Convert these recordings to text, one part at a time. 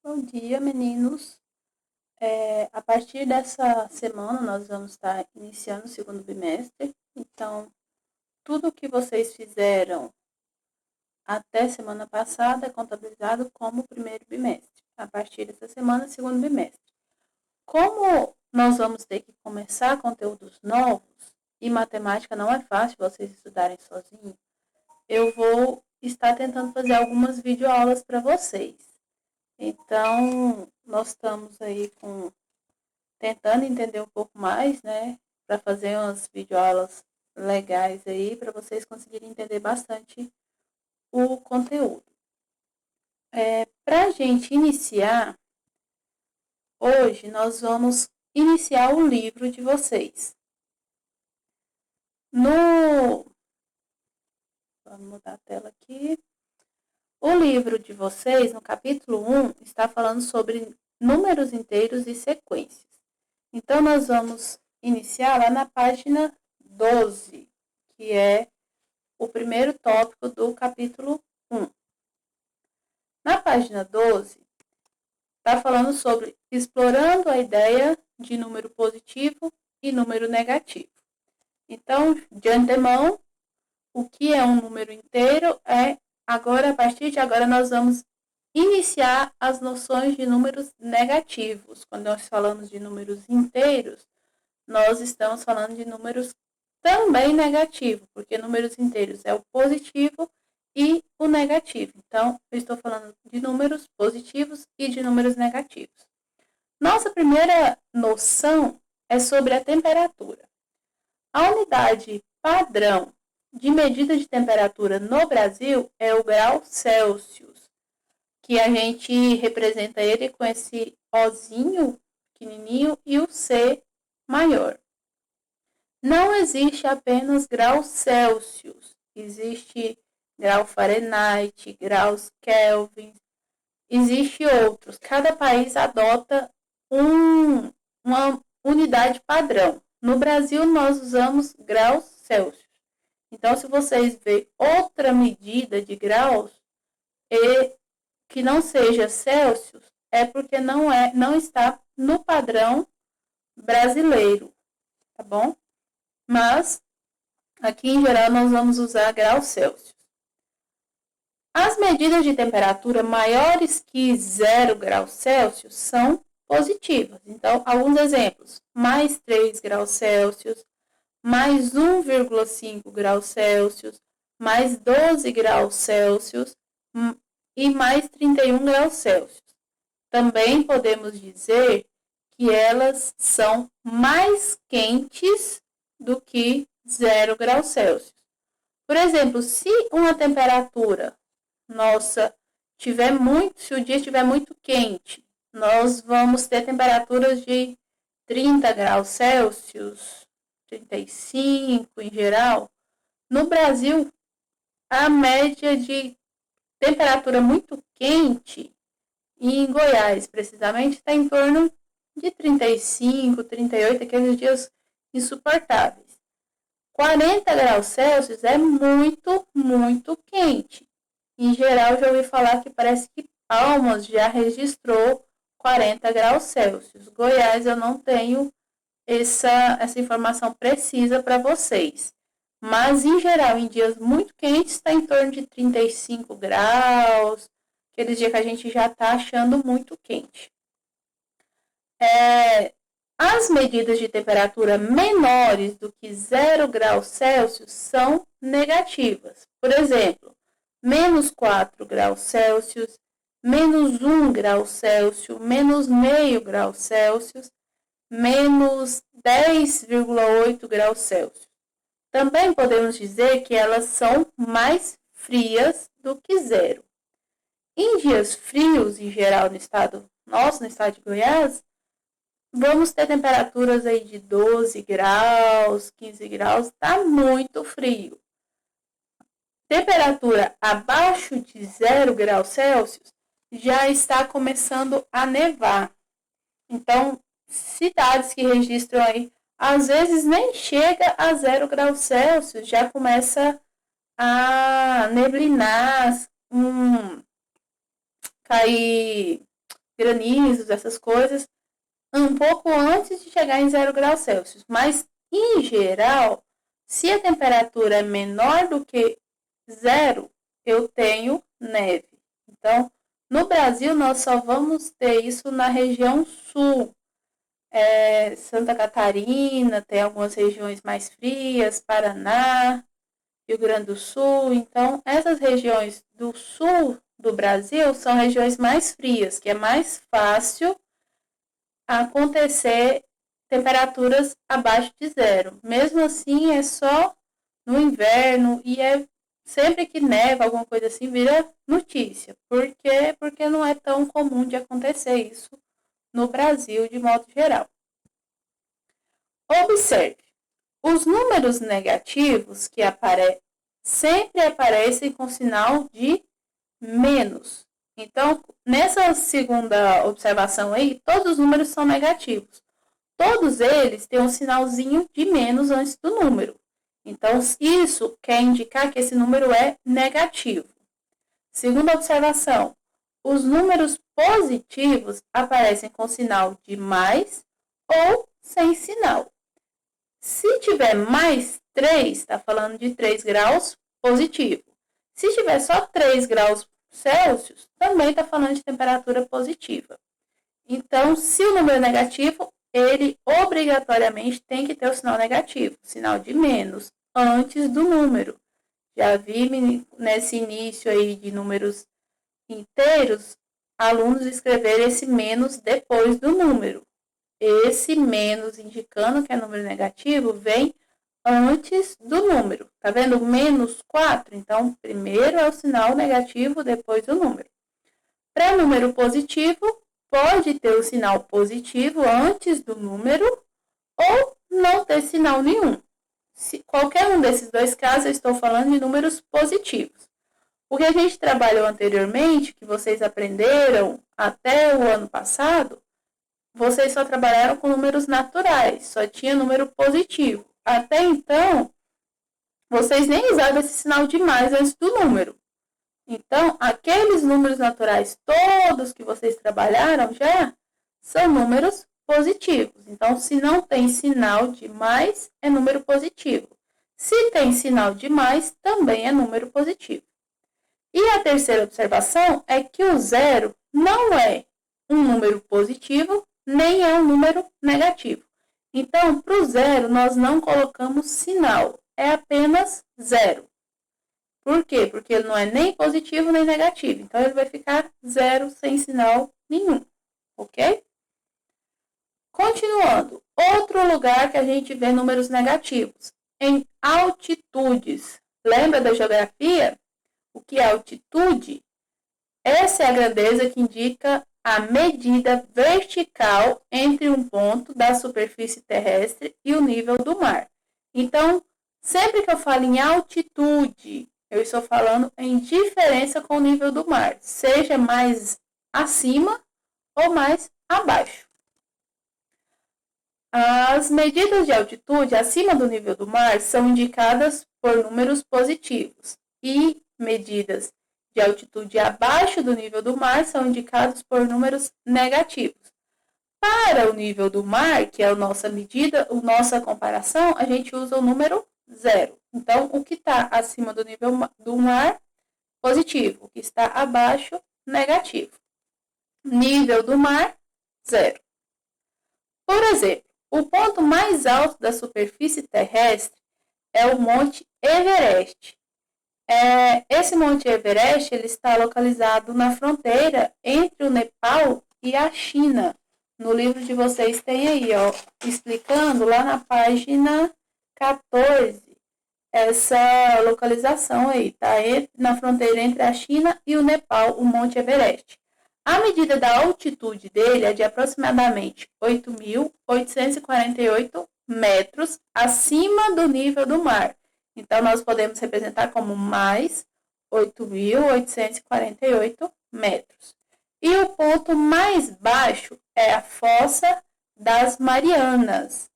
Bom dia, meninos. A partir dessa semana, nós vamos estar iniciando o segundo bimestre. Então, tudo o que vocês fizeram até semana passada é contabilizado como primeiro bimestre. A partir dessa semana, segundo bimestre. Como nós vamos ter que começar conteúdos novos, e matemática não é fácil vocês estudarem sozinhos, eu vou estar tentando fazer algumas videoaulas para vocês. Então, nós estamos aí tentando entender um pouco mais, né? Para fazer umas videoaulas legais aí, para vocês conseguirem entender bastante o conteúdo. Para a gente iniciar, hoje nós vamos iniciar o livro de vocês. Vamos mudar a tela aqui. O livro de vocês, no capítulo 1, está falando sobre números inteiros e sequências. Então, nós vamos iniciar lá na página 12, que é o primeiro tópico do capítulo 1. Na página 12, está falando sobre explorando a ideia de número positivo e número negativo. Então, de antemão, o que é um número inteiro agora, a partir de agora, nós vamos iniciar as noções de números negativos. Quando nós falamos de números inteiros, nós estamos falando de números também negativos, porque números inteiros é o positivo e o negativo. Então, eu estou falando de números positivos e de números negativos. Nossa primeira noção é sobre a temperatura. A unidade padrão de medida de temperatura no Brasil é o grau Celsius, que a gente representa ele com esse Ozinho pequenininho e o C maior. Não existe apenas grau Celsius, existe grau Fahrenheit, graus Kelvin, existe outros. Cada país adota uma unidade padrão. No Brasil, nós usamos graus Celsius. Então, se vocês verem outra medida de graus que não seja Celsius, é porque não está no padrão brasileiro, tá bom? Mas, aqui em geral, nós vamos usar graus Celsius. As medidas de temperatura maiores que 0 graus Celsius são positivas. Então, alguns exemplos: mais 3 graus Celsius, mais 1,5 graus Celsius, mais 12 graus Celsius e mais 31 graus Celsius. Também podemos dizer que elas são mais quentes do que 0 graus Celsius. Por exemplo, se uma temperatura se o dia estiver muito quente, nós vamos ter temperaturas de 30 graus Celsius, 35 em geral. No Brasil, a média de temperatura muito quente, e em Goiás, precisamente, está em torno de 35, 38, aqueles dias insuportáveis. 40 graus Celsius é muito, muito quente. Em geral, já ouvi falar que parece que Palmas já registrou 40 graus Celsius. Goiás, eu não tenho essa informação precisa para vocês. Mas, em geral, em dias muito quentes, está em torno de 35 graus, aqueles dias que a gente já está achando muito quente. As medidas de temperatura menores do que 0 graus Celsius são negativas. Por exemplo, menos 4 graus Celsius, menos 1 grau Celsius, menos meio grau Celsius, menos 10,8 graus Celsius. Também podemos dizer que elas são mais frias do que 0. Em dias frios, em geral, no estado de Goiás, vamos ter temperaturas aí de 12 graus, 15 graus, está muito frio. Temperatura abaixo de 0 graus Celsius já está começando a nevar. Então, cidades que registram aí, às vezes nem chega a 0 graus Celsius, já começa a neblinar, cair granizos, essas coisas, um pouco antes de chegar em 0 graus Celsius. Mas, em geral, se a temperatura é menor do que 0, eu tenho neve. Então, no Brasil, nós só vamos ter isso na região sul. Santa Catarina, tem algumas regiões mais frias, Paraná, Rio Grande do Sul. Então, essas regiões do sul do Brasil são regiões mais frias, que é mais fácil acontecer temperaturas abaixo de 0. Mesmo assim, é só no inverno e é sempre que neva, alguma coisa assim, vira notícia. Por quê? Porque não é tão comum de acontecer isso no Brasil de modo geral. Observe, os números negativos que sempre aparecem com sinal de menos. Então, nessa segunda observação aí, todos os números são negativos. Todos eles têm um sinalzinho de menos antes do número. Então, isso quer indicar que esse número é negativo. Segunda observação, os números positivos aparecem com sinal de mais ou sem sinal. Se tiver mais 3, está falando de 3 graus positivo. Se tiver só 3 graus Celsius, também está falando de temperatura positiva. Então, se o número é negativo, ele obrigatoriamente tem que ter o sinal negativo, sinal de menos, antes do número. Já vi nesse início aí de números inteiros, alunos escreverem esse menos depois do número. Esse menos, indicando que é número negativo, vem antes do número. Tá vendo? Menos 4. Então, primeiro é o sinal negativo, depois o número. Para número positivo, pode ter o sinal positivo antes do número ou não ter sinal nenhum. Se qualquer um desses dois casos, eu estou falando de números positivos. O que a gente trabalhou anteriormente, que vocês aprenderam até o ano passado, vocês só trabalharam com números naturais, só tinha número positivo. Até então, vocês nem usavam esse sinal de mais antes do número. Então, aqueles números naturais todos que vocês trabalharam já são números positivos. Então, se não tem sinal de mais, é número positivo. Se tem sinal de mais, também é número positivo. E a terceira observação é que o 0 não é um número positivo, nem é um número negativo. Então, para o 0, nós não colocamos sinal, é apenas 0. Por quê? Porque ele não é nem positivo nem negativo. Então, ele vai ficar 0 sem sinal nenhum, ok? Continuando, outro lugar que a gente vê números negativos, em altitudes. Lembra da geografia? O que é altitude? Essa é a grandeza que indica a medida vertical entre um ponto da superfície terrestre e o nível do mar. Então, sempre que eu falo em altitude, eu estou falando em diferença com o nível do mar, seja mais acima ou mais abaixo. As medidas de altitude acima do nível do mar são indicadas por números positivos e medidas de altitude abaixo do nível do mar são indicados por números negativos. Para o nível do mar, que é a nossa medida, a nossa comparação, a gente usa o número 0. Então, o que está acima do nível do mar, positivo. O que está abaixo, negativo. Nível do mar, 0. Por exemplo, o ponto mais alto da superfície terrestre é o Monte Everest. Esse Monte Everest ele está localizado na fronteira entre o Nepal e a China. No livro de vocês tem aí, ó, explicando lá na página 14 essa localização aí, tá? Na fronteira entre a China e o Nepal, o Monte Everest. A medida da altitude dele é de aproximadamente 8.848 metros acima do nível do mar. Então, nós podemos representar como mais 8.848 metros. E o ponto mais baixo é a Fossa das Marianas.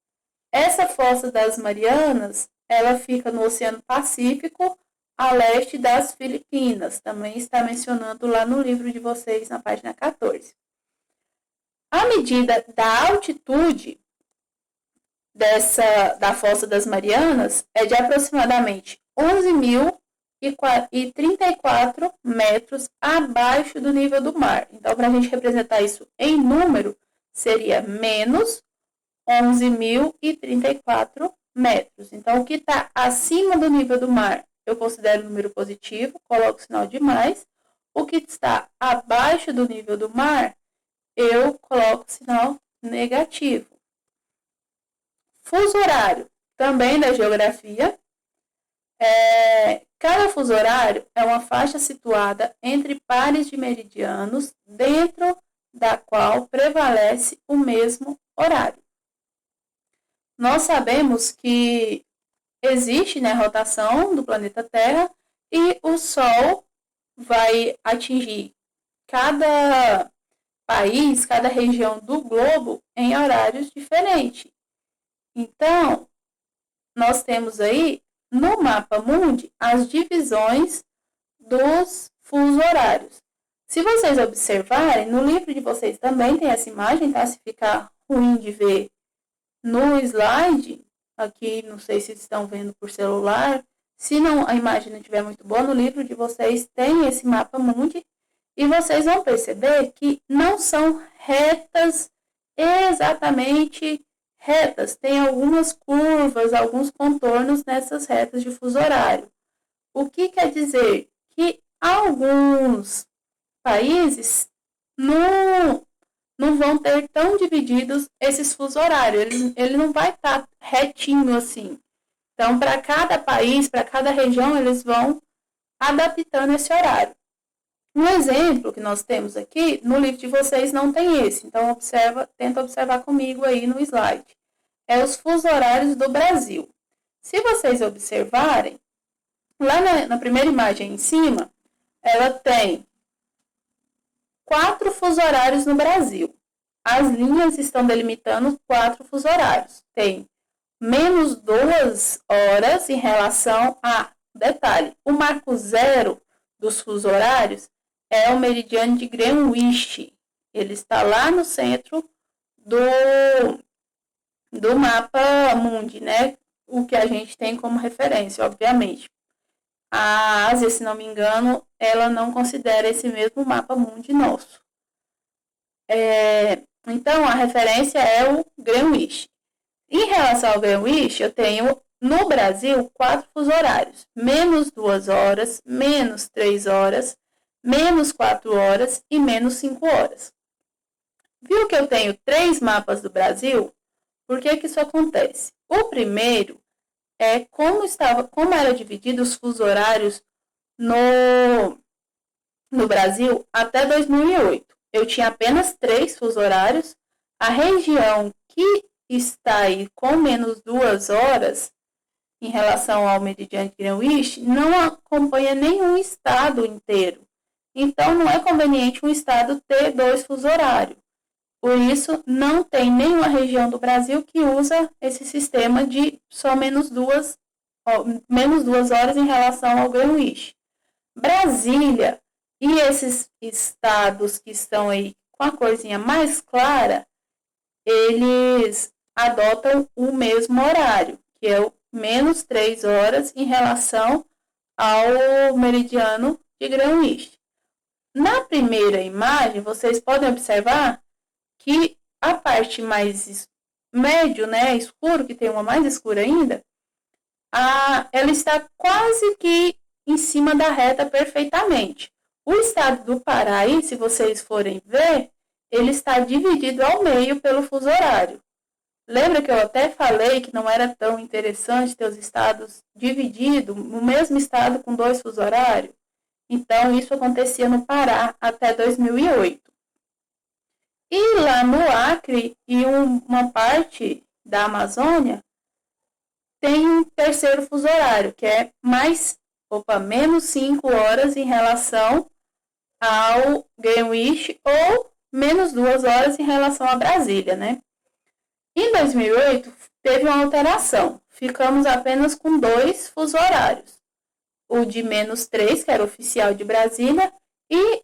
Essa Fossa das Marianas, ela fica no Oceano Pacífico, a leste das Filipinas. Também está mencionando lá no livro de vocês, na página 14. A medida da altitude da Fossa das Marianas é de aproximadamente 11.034 metros abaixo do nível do mar. Então, para a gente representar isso em número, seria menos 11.034 metros. Então, o que está acima do nível do mar, eu considero número positivo, coloco o sinal de mais. O que está abaixo do nível do mar, eu coloco o sinal negativo. Fuso horário, também da geografia. Cada fuso horário é uma faixa situada entre pares de meridianos, dentro da qual prevalece o mesmo horário. Nós sabemos que existe, né, rotação do planeta Terra e o Sol vai atingir cada país, cada região do globo em horários diferentes. Então, nós temos aí no mapa mundi as divisões dos fusos horários. Se vocês observarem, no livro de vocês também tem essa imagem, tá? Se ficar ruim de ver no slide, aqui não sei se estão vendo por celular, se não, a imagem não estiver muito boa, no livro de vocês tem esse mapa mundi e vocês vão perceber que não são retas exatamente retas, tem algumas curvas, alguns contornos nessas retas de fuso horário. O que quer dizer? Que alguns países não vão ter tão divididos esses fuso horários, ele não vai estar retinho assim. Então, para cada país, para cada região, eles vão adaptando esse horário. Um exemplo que nós temos aqui, no livro de vocês não tem esse, então tenta observar comigo aí no slide. É os fusos horários do Brasil. Se vocês observarem, lá na primeira imagem em cima, ela tem 4 fusos horários no Brasil. As linhas estão delimitando 4 fusos horários. Tem menos 2 horas em relação a, detalhe, o marco zero dos fusos horários é o meridiano de Greenwich. Ele está lá no centro do mapa mundi, né? O que a gente tem como referência, obviamente. A Ásia, se não me engano, ela não considera esse mesmo mapa mundi nosso. Então, a referência é o Greenwich. Em relação ao Greenwich, eu tenho no Brasil 4 fusos horários. Menos 2 horas, menos 3 horas, menos 4 horas e menos 5 horas. Viu que eu tenho 3 mapas do Brasil? Por que isso acontece? O primeiro é como era dividido os fusos horários no Brasil até 2008. Eu tinha apenas 3 fusos horários. A região que está aí com menos 2 horas em relação ao meridiano de Greenwich não acompanha nenhum estado inteiro. Então, não é conveniente um estado ter 2 fusos horários. Por isso, não tem nenhuma região do Brasil que usa esse sistema de só menos 2 horas em relação ao Greenwich. Brasília e esses estados que estão aí com a corzinha mais clara, eles adotam o mesmo horário, que é o menos 3 horas em relação ao meridiano de Greenwich. Na primeira imagem, vocês podem observar que a parte mais médio, né, escuro, que tem uma mais escura ainda, ela está quase que em cima da reta perfeitamente. O estado do Pará, aí, se vocês forem ver, ele está dividido ao meio pelo fuso horário. Lembra que eu até falei que não era tão interessante ter os estados divididos, no mesmo estado com 2 fusos horários? Então, isso acontecia no Pará até 2008. E lá no Acre e uma parte da Amazônia, tem um terceiro fuso horário, que é menos 5 horas em relação ao Greenwich ou menos 2 horas em relação a Brasília, né? Em 2008, teve uma alteração. Ficamos apenas com 2 fusos horários. O de menos 3, que era oficial de Brasília, e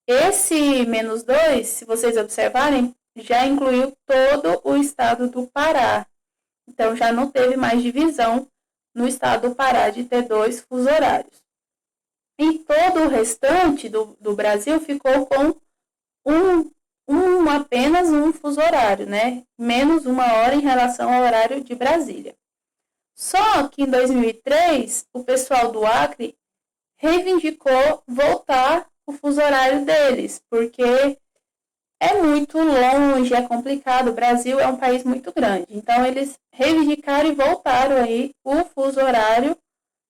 esse menos 2, se vocês observarem, já incluiu todo o estado do Pará. Então, já não teve mais divisão no estado do Pará de ter 2 fuso horários. E todo o restante do Brasil ficou com apenas um fuso horário, né? Menos 1 hora em relação ao horário de Brasília. Só que em 2003, o pessoal do Acre reivindicou voltar o fuso horário deles, porque é muito longe, é complicado. O Brasil é um país muito grande. Então, eles reivindicaram e voltaram aí o fuso horário.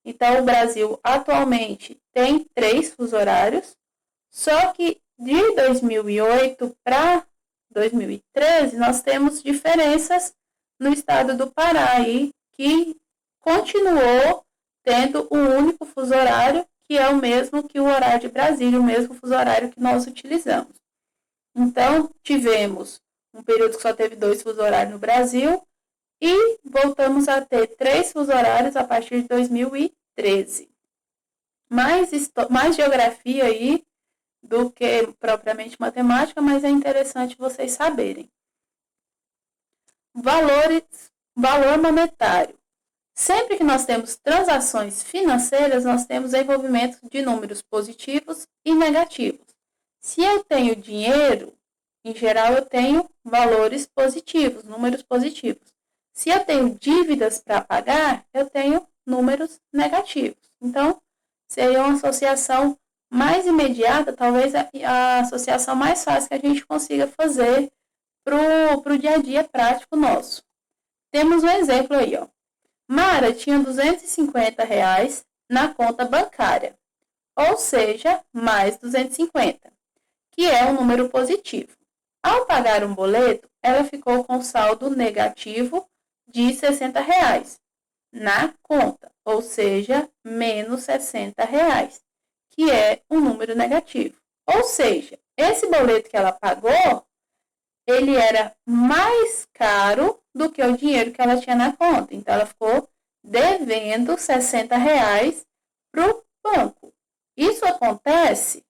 Então, o Brasil atualmente tem 3 fuso horários, só que de 2008 para 2013, nós temos diferenças no estado do Pará, aí, que continuou tendo um único fuso horário, que é o mesmo que o horário de Brasília, o mesmo fuso horário que nós utilizamos. Então, tivemos um período que só teve 2 fuso horários no Brasil e voltamos a ter 3 fuso horários a partir de 2013. Mais geografia aí do que propriamente matemática, mas é interessante vocês saberem. Valor monetário. Sempre que nós temos transações financeiras, nós temos envolvimento de números positivos e negativos. Se eu tenho dinheiro, em geral eu tenho valores positivos, números positivos. Se eu tenho dívidas para pagar, eu tenho números negativos. Então, seria uma associação mais imediata, talvez a associação mais fácil que a gente consiga fazer para o dia a dia prático nosso. Temos um exemplo aí, ó. Mara tinha R$ 250 na conta bancária, ou seja, mais 250, que é um número positivo. Ao pagar um boleto, ela ficou com saldo negativo de R$ 60 na conta, ou seja, menos R$ 60, que é um número negativo. Ou seja, esse boleto que ela pagou, ele era mais caro do que o dinheiro que ela tinha na conta. Então, ela ficou devendo R$ 60 para o banco. Isso acontece,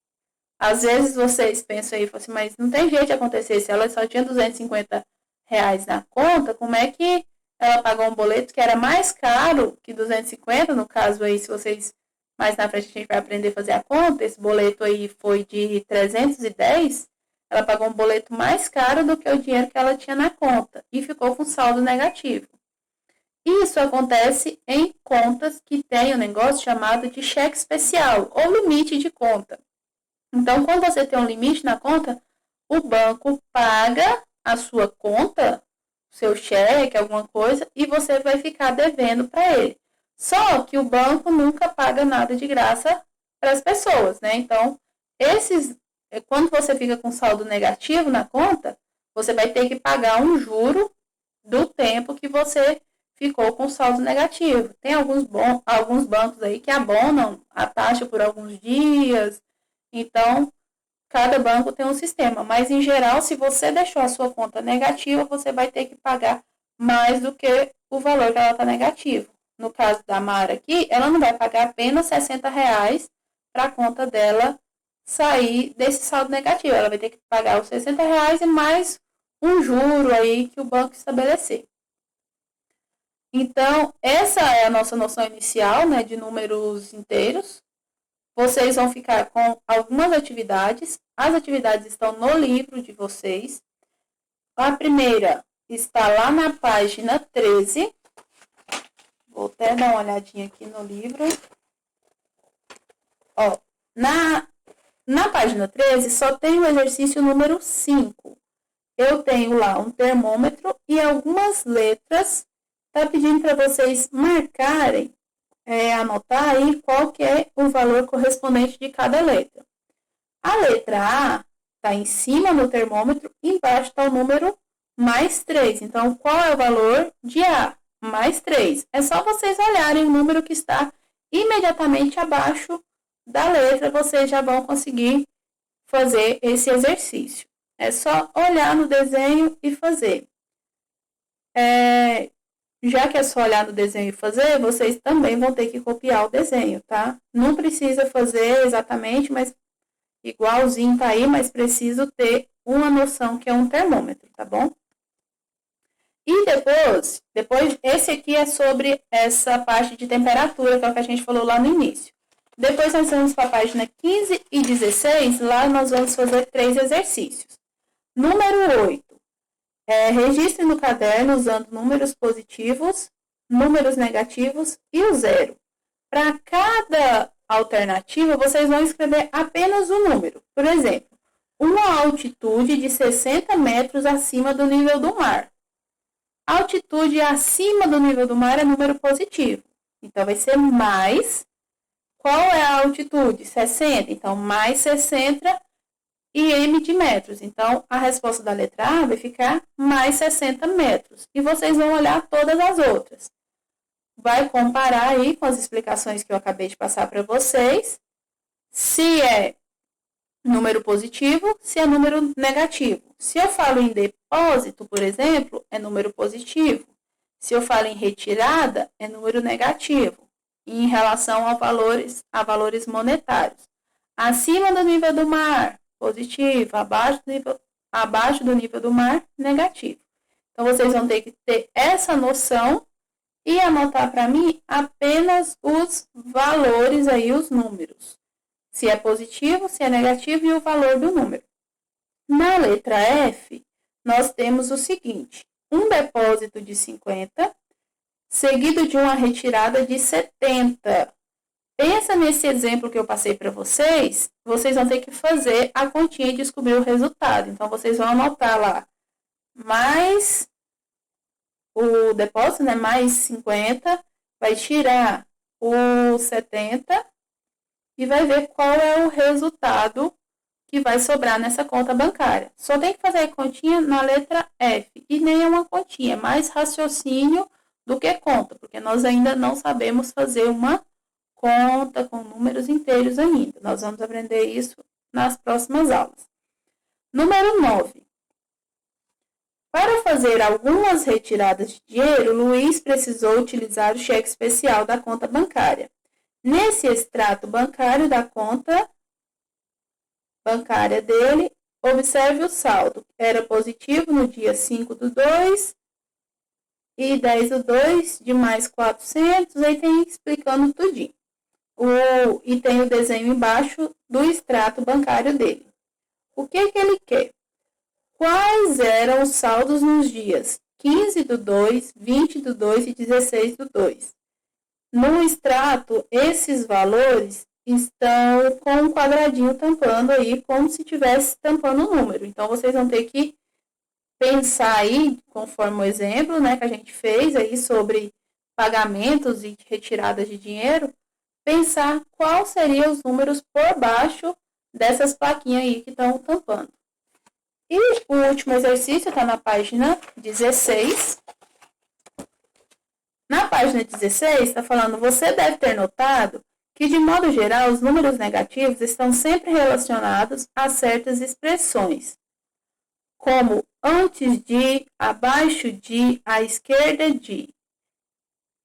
às vezes vocês pensam aí, assim, mas não tem jeito de acontecer, se ela só tinha R$ 250 na conta, como é que ela pagou um boleto que era mais caro que 250, no caso aí, se vocês mais na frente a gente vai aprender a fazer a conta, esse boleto aí foi de 310, ela pagou um boleto mais caro do que o dinheiro que ela tinha na conta e ficou com saldo negativo. Isso acontece em contas que tem um negócio chamado de cheque especial ou limite de conta. Então, quando você tem um limite na conta, o banco paga a sua conta, seu cheque, alguma coisa, e você vai ficar devendo para ele. Só que o banco nunca paga nada de graça para as pessoas, né? Então, quando você fica com saldo negativo na conta, você vai ter que pagar um juro do tempo que você ficou com saldo negativo. Tem alguns bancos aí que abonam a taxa por alguns dias. Então, cada banco tem um sistema. Mas, em geral, se você deixou a sua conta negativa, você vai ter que pagar mais do que o valor que ela está negativo. No caso da Mara aqui, ela não vai pagar apenas R$ 60 para a conta dela sair desse saldo negativo. Ela vai ter que pagar os R$ 60 e mais um juro aí que o banco estabelecer. Então, essa é a nossa noção inicial, né, de números inteiros. Vocês vão ficar com algumas atividades. As atividades estão no livro de vocês. A primeira está lá na página 13. Vou até dar uma olhadinha aqui no livro. Ó, na página 13 só tem o exercício número 5. Eu tenho lá um termômetro e algumas letras. Tá pedindo para vocês marcarem, anotar aí qual que é o valor correspondente de cada letra. A letra A está em cima do termômetro e embaixo está o número mais 3. Então, qual é o valor de A? Mais 3. É só vocês olharem o número que está imediatamente abaixo da letra, vocês já vão conseguir fazer esse exercício. É só olhar no desenho e fazer. Já que é só olhar no desenho e fazer, vocês também vão ter que copiar o desenho, tá? Não precisa fazer exatamente, mas igualzinho tá aí, mas preciso ter uma noção que é um termômetro, tá bom? E depois esse aqui é sobre essa parte de temperatura, que é o que a gente falou lá no início. Depois nós vamos para a página 15 e 16, lá nós vamos fazer 3 exercícios. Número 8. Registre no caderno usando números positivos, números negativos e o zero. Para cada alternativa, vocês vão escrever apenas um número. Por exemplo, uma altitude de 60 metros acima do nível do mar. Altitude acima do nível do mar é número positivo. Então, vai ser mais. Qual é a altitude? 60. Então, mais 60 e m de metros. Então, a resposta da letra A vai ficar mais 60 metros. E vocês vão olhar todas as outras. Vai comparar aí com as explicações que eu acabei de passar para vocês. Se é número positivo, se é número negativo. Se eu falo em depósito, por exemplo, é número positivo. Se eu falo em retirada, é número negativo. E em relação a valores monetários. Acima do nível do mar, positivo. Abaixo do nível do mar, negativo. Então, vocês vão ter que ter essa noção e anotar para mim apenas os valores aí, os números. Se é positivo, se é negativo e o valor do número. Na letra F, nós temos o seguinte: um depósito de 50, seguido de uma retirada de 70. Pensa nesse exemplo que eu passei para vocês, vocês vão ter que fazer a continha e descobrir o resultado. Então, vocês vão anotar lá, mais o depósito, né, mais 50, vai tirar o 70 e vai ver qual é o resultado que vai sobrar nessa conta bancária. Só tem que fazer a continha na letra F. E nem é uma continha, é mais raciocínio do que conta, porque nós ainda não sabemos fazer uma conta com números inteiros ainda. Nós vamos aprender isso nas próximas aulas. Número 9. Para fazer algumas retiradas de dinheiro, Luiz precisou utilizar o cheque especial da conta bancária. Nesse extrato bancário da conta bancária dele, observe o saldo. Era positivo no dia 5/2 e 10/2 de mais 400. Aí tem explicando tudinho. E tem o desenho embaixo do extrato bancário dele. O que ele quer? Quais eram os saldos nos dias 15/2, 20/2 e 16/2? No extrato, esses valores estão com um quadradinho tampando aí, como se estivesse tampando o número. Então, vocês vão ter que pensar aí, conforme o exemplo, né, que a gente fez aí sobre pagamentos e retiradas de dinheiro, pensar quais seriam os números por baixo dessas plaquinhas aí que estão tampando. E o último exercício está na página 16. Na página 16, está falando, você deve ter notado que, de modo geral, os números negativos estão sempre relacionados a certas expressões, como antes de, abaixo de, à esquerda de,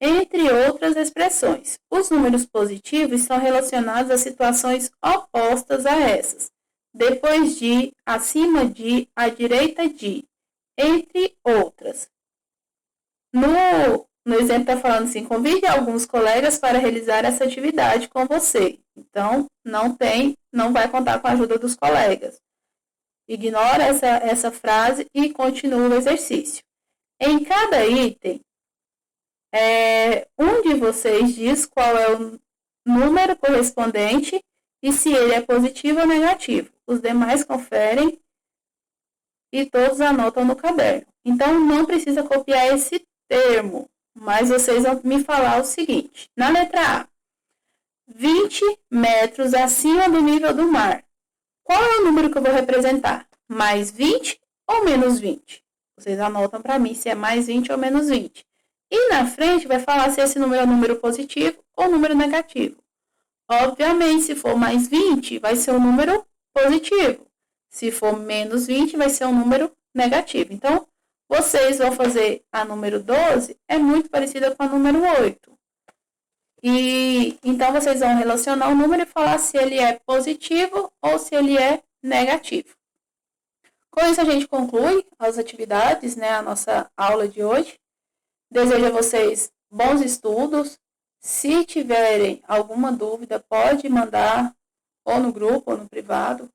entre outras expressões. Os números positivos estão relacionados a situações opostas a essas, depois de, acima de, à direita de, entre outras. No exemplo está falando assim, convide alguns colegas para realizar essa atividade com você. Então, não vai contar com a ajuda dos colegas. Ignora essa frase e continua o exercício. Em cada item, um de vocês diz qual é o número correspondente e se ele é positivo ou negativo. Os demais conferem e todos anotam no caderno. Então, não precisa copiar esse termo, mas vocês vão me falar o seguinte. Na letra A, 20 metros acima do nível do mar. Qual é o número que eu vou representar? Mais 20 ou menos 20? Vocês anotam para mim se é mais 20 ou menos 20. E na frente vai falar se esse número é um número positivo ou número negativo. Obviamente, se for mais 20, vai ser um número positivo. Se for menos 20, vai ser um número negativo. Então, vocês vão fazer a número 12, é muito parecida com a número 8. E então vocês vão relacionar o número e falar se ele é positivo ou se ele é negativo. Com isso a gente conclui as atividades, né, a nossa aula de hoje. Desejo a vocês bons estudos. Se tiverem alguma dúvida, pode mandar ou no grupo ou no privado.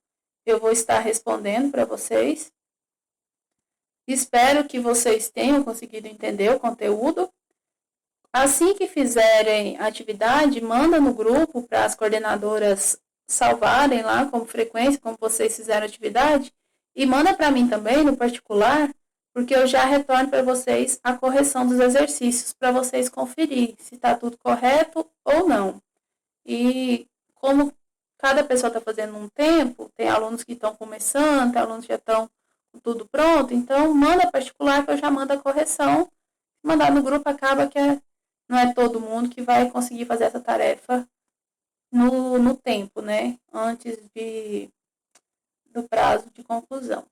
Eu vou estar respondendo para vocês. Espero que vocês tenham conseguido entender o conteúdo. Assim que fizerem a atividade, manda no grupo para as coordenadoras salvarem lá como frequência, como vocês fizeram a atividade, e manda para mim também no particular, porque eu já retorno para vocês a correção dos exercícios para vocês conferir se está tudo correto ou não. E como cada pessoa está fazendo um tempo, tem alunos que estão começando, tem alunos que já estão com tudo pronto, então manda particular que eu já mando a correção. Mandar no grupo acaba que não é todo mundo que vai conseguir fazer essa tarefa no tempo, né? Antes do prazo de conclusão.